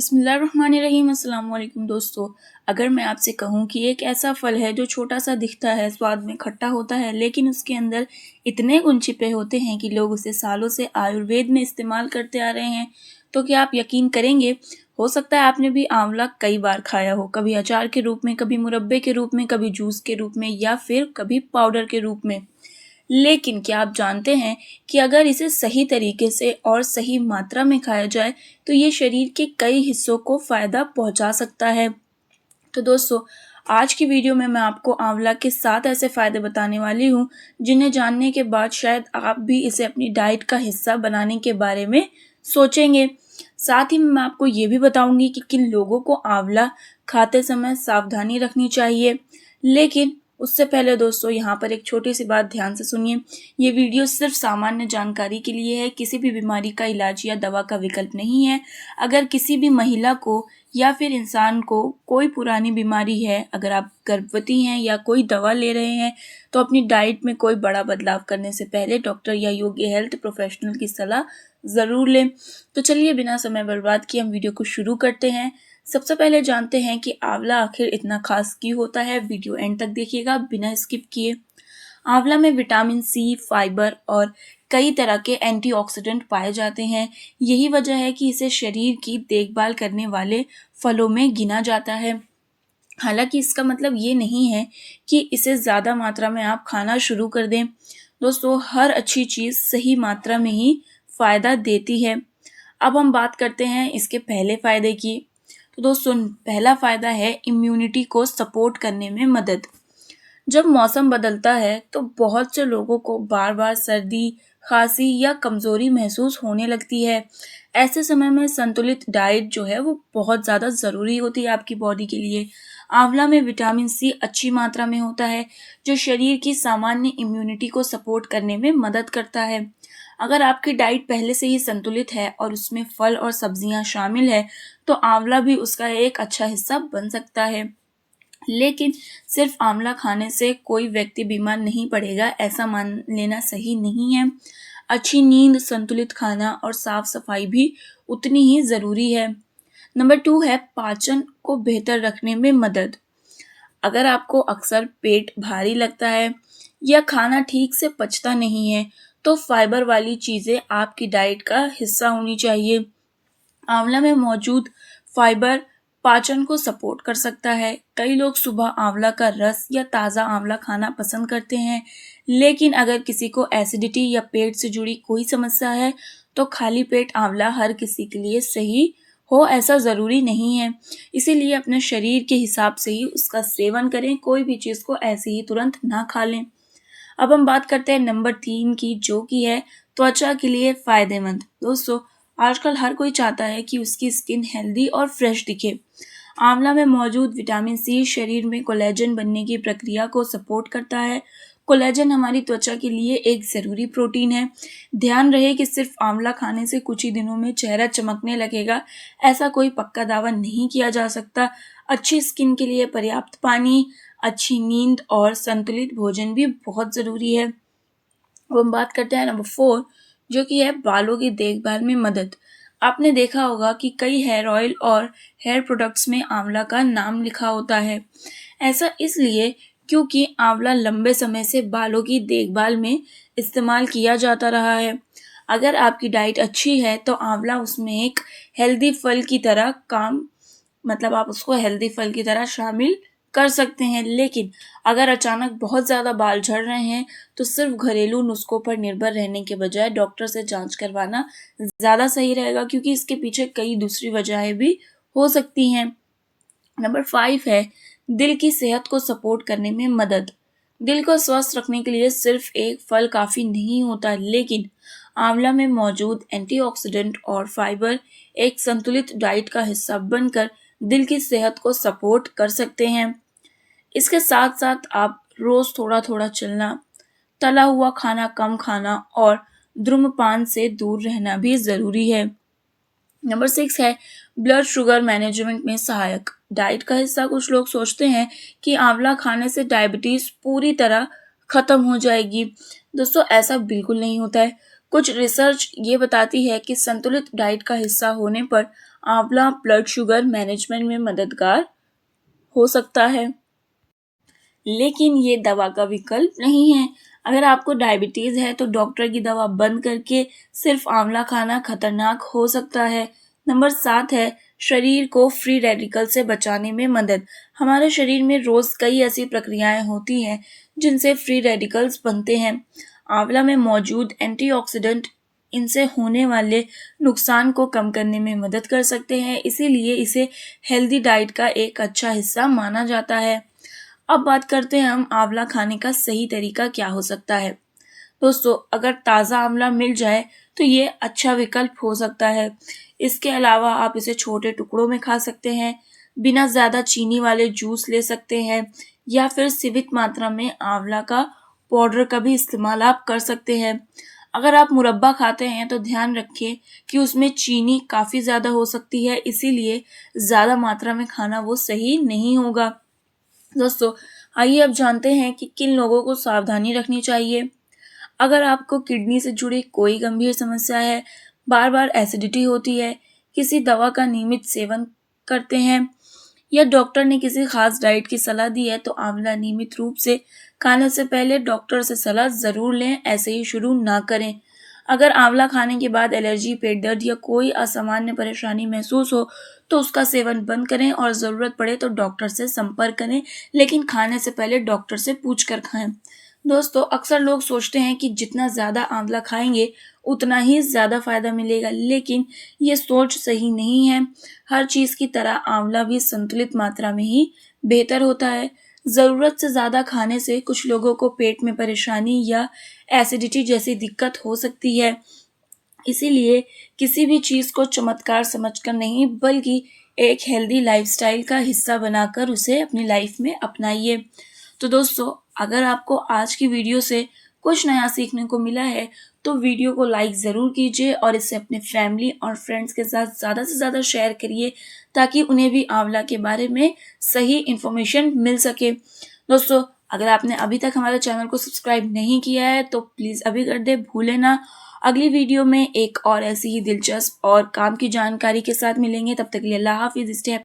बिस्मिल्लाहिर्रहमानिर्रहीम। अस्सलाम वालेकुम दोस्तों। अगर मैं आपसे कहूँ कि एक ऐसा फल है जो छोटा सा दिखता है, स्वाद में खट्टा होता है, लेकिन उसके अंदर इतने गुण छिपे होते हैं कि लोग उसे सालों से आयुर्वेद में इस्तेमाल करते आ रहे हैं, तो क्या आप यकीन करेंगे? हो सकता है आपने भी आंवला कई बार खाया हो, कभी अचार के रूप में, कभी मुरब्बे के रूप में, कभी जूस के रूप में या फिर कभी पाउडर के रूप में। लेकिन क्या आप जानते हैं कि अगर इसे सही तरीके से और सही मात्रा में खाया जाए तो ये शरीर के कई हिस्सों को फ़ायदा पहुंचा सकता है। तो दोस्तों, आज की वीडियो में मैं आपको आंवला के 7 ऐसे फ़ायदे बताने वाली हूँ जिन्हें जानने के बाद शायद आप भी इसे अपनी डाइट का हिस्सा बनाने के बारे में सोचेंगे। साथ ही मैं आपको ये भी बताऊंगी कि किन लोगों को आंवला खाते समय सावधानी रखनी चाहिए। लेकिन उससे पहले दोस्तों, यहाँ पर एक छोटी सी बात ध्यान से सुनिए। ये वीडियो सिर्फ सामान्य जानकारी के लिए है, किसी भी बीमारी का इलाज या दवा का विकल्प नहीं है। अगर किसी भी महिला को या फिर इंसान को कोई पुरानी बीमारी है, अगर आप गर्भवती हैं या कोई दवा ले रहे हैं, तो अपनी डाइट में कोई बड़ा बदलाव करने से पहले डॉक्टर या योग्य हेल्थ प्रोफेशनल की सलाह ज़रूर लें। तो चलिए बिना समय बर्बाद किए हम वीडियो को शुरू करते हैं। सबसे पहले जानते हैं कि आंवला आखिर इतना खास क्यों होता है। वीडियो एंड तक देखिएगा बिना स्किप किए। आंवला में विटामिन सी, फाइबर और कई तरह के एंटीऑक्सीडेंट पाए जाते हैं। यही वजह है कि इसे शरीर की देखभाल करने वाले फलों में गिना जाता है। हालांकि इसका मतलब ये नहीं है कि इसे ज़्यादा मात्रा में आप खाना शुरू कर दें। दोस्तों, हर अच्छी चीज़ सही मात्रा में ही फ़ायदा देती है। अब हम बात करते हैं इसके पहले फ़ायदे की। तो दोस्तों, पहला फ़ायदा है इम्यूनिटी को सपोर्ट करने में मदद। जब मौसम बदलता है तो बहुत से लोगों को बार बार सर्दी, खांसी या कमजोरी महसूस होने लगती है। ऐसे समय में संतुलित डाइट जो है वो बहुत ज़्यादा ज़रूरी होती है आपकी बॉडी के लिए। आंवला में विटामिन सी अच्छी मात्रा में होता है, जो शरीर की सामान्य इम्यूनिटी को सपोर्ट करने में मदद करता है। अगर आपकी डाइट पहले से ही संतुलित है और उसमें फल और सब्जियां शामिल है, तो आंवला भी उसका एक अच्छा हिस्सा बन सकता है। लेकिन सिर्फ आंवला खाने से कोई व्यक्ति बीमार नहीं पड़ेगा, ऐसा मान लेना सही नहीं है। अच्छी नींद, संतुलित खाना और साफ सफाई भी उतनी ही ज़रूरी है। नंबर 2 है पाचन को बेहतर रखने में मदद। अगर आपको अक्सर पेट भारी लगता है या खाना ठीक से पचता नहीं है, तो फाइबर वाली चीज़ें आपकी डाइट का हिस्सा होनी चाहिए। आंवला में मौजूद फाइबर पाचन को सपोर्ट कर सकता है। कई लोग सुबह आंवला का रस या ताज़ा आंवला खाना पसंद करते हैं, लेकिन अगर किसी को एसिडिटी या पेट से जुड़ी कोई समस्या है, तो खाली पेट आंवला हर किसी के लिए सही हो ऐसा ज़रूरी नहीं है। इसीलिए अपने शरीर के हिसाब से ही उसका सेवन करें, कोई भी चीज़ को ऐसे ही तुरंत ना खा लें। अब हम बात करते हैं नंबर 3 की, जो कि है त्वचा के लिए फ़ायदेमंद। दोस्तों, आजकल हर कोई चाहता है कि उसकी स्किन हेल्दी और फ्रेश दिखे। आंवला में मौजूद विटामिन सी शरीर में कोलेजन बनने की प्रक्रिया को सपोर्ट करता है। कोलेजन हमारी त्वचा के लिए एक ज़रूरी प्रोटीन है। ध्यान रहे कि सिर्फ आंवला खाने से कुछ ही दिनों में चेहरा चमकने लगेगा, ऐसा कोई पक्का दावा नहीं किया जा सकता। अच्छी स्किन के लिए पर्याप्त पानी, अच्छी नींद और संतुलित भोजन भी बहुत ज़रूरी है। अब हम बात करते हैं नंबर 4, जो कि है बालों की देखभाल में मदद। आपने देखा होगा कि कई हेयर ऑयल और हेयर प्रोडक्ट्स में आंवला का नाम लिखा होता है। ऐसा इसलिए क्योंकि आंवला लंबे समय से बालों की देखभाल में इस्तेमाल किया जाता रहा है। अगर आपकी डाइट अच्छी है तो आंवला उसमें एक हेल्दी फल की तरह काम मतलब आप उसको हेल्दी फल की तरह शामिल कर सकते हैं। लेकिन अगर अचानक बहुत ज़्यादा बाल झड़ रहे हैं, तो सिर्फ घरेलू नुस्खों पर निर्भर रहने के बजाय डॉक्टर से जांच करवाना ज़्यादा सही रहेगा, क्योंकि इसके पीछे कई दूसरी वजहें भी हो सकती हैं। नंबर 5 है दिल की सेहत को सपोर्ट करने में मदद। दिल को स्वस्थ रखने के लिए सिर्फ एक फल काफ़ी नहीं होता, लेकिन आंवला में मौजूद एंटीऑक्सीडेंट और फाइबर एक संतुलित डाइट का हिस्सा बनकर दिल की सेहत को सपोर्ट कर सकते हैं। इसके साथ साथ आप रोज़ थोड़ा थोड़ा चलना, तला हुआ खाना कम खाना और धूम्रपान से दूर रहना भी ज़रूरी है। नंबर 6 है ब्लड शुगर मैनेजमेंट में सहायक। डाइट का हिस्सा कुछ लोग सोचते हैं कि आंवला खाने से डायबिटीज़ पूरी तरह ख़त्म हो जाएगी। दोस्तों, ऐसा बिल्कुल नहीं होता है। कुछ रिसर्च ये बताती है कि संतुलित डाइट का हिस्सा होने पर आंवला ब्लड शुगर मैनेजमेंट में मददगार हो सकता है, लेकिन ये दवा का विकल्प नहीं है। अगर आपको डायबिटीज़ है तो डॉक्टर की दवा बंद करके सिर्फ आंवला खाना खतरनाक हो सकता है। नंबर 7 है शरीर को फ्री रेडिकल से बचाने में मदद। हमारे शरीर में रोज़ कई ऐसी प्रक्रियाएं होती हैं जिनसे फ्री रेडिकल्स बनते हैं। आंवला में मौजूद एंटीऑक्सीडेंट इनसे होने वाले नुकसान को कम करने में मदद कर सकते हैं, इसीलिए इसे हेल्दी डाइट का एक अच्छा हिस्सा माना जाता है। अब बात करते हैं हम आंवला खाने का सही तरीका क्या हो सकता है। दोस्तों, अगर ताज़ा आंवला मिल जाए तो ये अच्छा विकल्प हो सकता है। इसके अलावा आप इसे छोटे टुकड़ों में खा सकते हैं, बिना ज़्यादा चीनी वाले जूस ले सकते हैं या फिर सीमित मात्रा में आंवला का पाउडर का भी इस्तेमाल आप कर सकते हैं। अगर आप मुरब्बा खाते हैं तो ध्यान रखें कि उसमें चीनी काफ़ी ज़्यादा हो सकती है, इसीलिए ज़्यादा मात्रा में खाना वो सही नहीं होगा। दोस्तों, आइए अब जानते हैं कि किन लोगों को सावधानी रखनी चाहिए। अगर आपको किडनी से जुड़ी कोई गंभीर समस्या है, बार-बार एसिडिटी होती है, किसी दवा का नियमित सेवन करते हैं या डॉक्टर ने किसी खास डाइट की सलाह दी है तो आंवला नियमित रूप से खाने से पहले डॉक्टर से सलाह ज़रूर लें, ऐसे ही शुरू ना करें। अगर आंवला खाने के बाद एलर्जी, पेट दर्द या कोई असामान्य परेशानी महसूस हो तो उसका सेवन बंद करें और ज़रूरत पड़े तो डॉक्टर से संपर्क करें, लेकिन खाने से पहले डॉक्टर से पूछ कर खाएं। दोस्तों, अक्सर लोग सोचते हैं कि जितना ज़्यादा आंवला खाएंगे उतना ही ज़्यादा फ़ायदा मिलेगा, लेकिन ये सोच सही नहीं है। हर चीज़ की तरह आंवला भी संतुलित मात्रा में ही बेहतर होता है। ज़रूरत से ज़्यादा खाने से कुछ लोगों को पेट में परेशानी या एसिडिटी जैसी दिक्कत हो सकती है। इसीलिए किसी भी चीज़ को चमत्कार समझकर नहीं, बल्कि एक हेल्दी लाइफ़स्टाइल का हिस्सा बनाकर उसे अपनी लाइफ़ में अपनाइए। तो दोस्तों, अगर आपको आज की वीडियो से कुछ नया सीखने को मिला है, तो वीडियो को लाइक ज़रूर कीजिए और इसे अपने फैमिली और फ्रेंड्स के साथ ज़्यादा से ज़्यादा शेयर करिए, ताकि उन्हें भी आंवला के बारे में सही इन्फॉर्मेशन मिल सके। दोस्तों, अगर आपने अभी तक हमारे चैनल को सब्सक्राइब नहीं किया है, तो प्लीज़ अभी कर दें, भूलें ना। अगली वीडियो में एक और ऐसी ही दिलचस्प और काम की जानकारी के साथ मिलेंगे। तब तक के लिए अल्लाह हाफ़िज़। स्टे